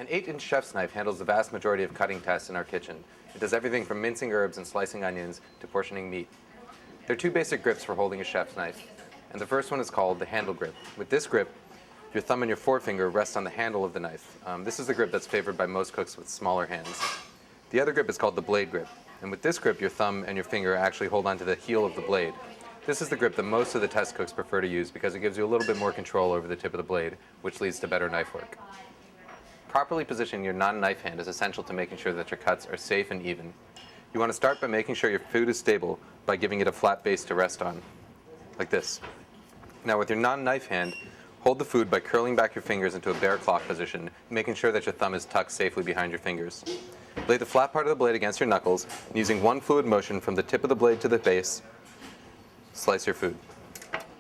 An 8-inch chef's knife handles the vast majority of cutting tasks in our kitchen. It does everything from mincing herbs and slicing onions to portioning meat. There are two basic grips for holding a chef's knife, and the first one is called the handle grip. With this grip, your thumb and your forefinger rest on the handle of the knife. This is the grip that's favored by most cooks with smaller hands. The other grip is called the blade grip, and with this grip, your thumb and your finger actually hold onto the heel of the blade. This is the grip that most of the test cooks prefer to use because it gives you a little bit more control over the tip of the blade, which leads to better knife work. Properly positioning your non-knife hand is essential to making sure that your cuts are safe and even. You want to start by making sure your food is stable by giving it a flat base to rest on, like this. Now with your non-knife hand, hold the food by curling back your fingers into a bear claw position, making sure that your thumb is tucked safely behind your fingers. Lay the flat part of the blade against your knuckles, and using one fluid motion from the tip of the blade to the base, slice your food.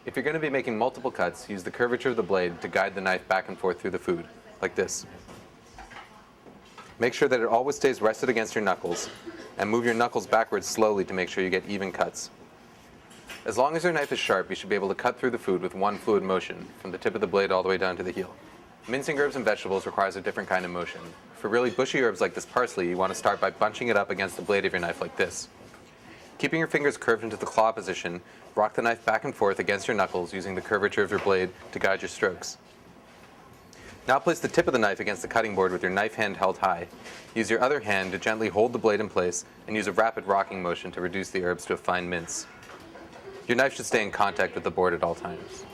If you're going to be making multiple cuts, use the curvature of the blade to guide the knife back and forth through the food, like this. Make sure that it always stays rested against your knuckles, and move your knuckles backwards slowly to make sure you get even cuts. As long as your knife is sharp, you should be able to cut through the food with one fluid motion, from the tip of the blade all the way down to the heel. Mincing herbs and vegetables requires a different kind of motion. For really bushy herbs like this parsley, you want to start by bunching it up against the blade of your knife like this. Keeping your fingers curved into the claw position, rock the knife back and forth against your knuckles using the curvature of your blade to guide your strokes. Now place the tip of the knife against the cutting board with your knife hand held high. Use your other hand to gently hold the blade in place and use a rapid rocking motion to reduce the herbs to a fine mince. Your knife should stay in contact with the board at all times.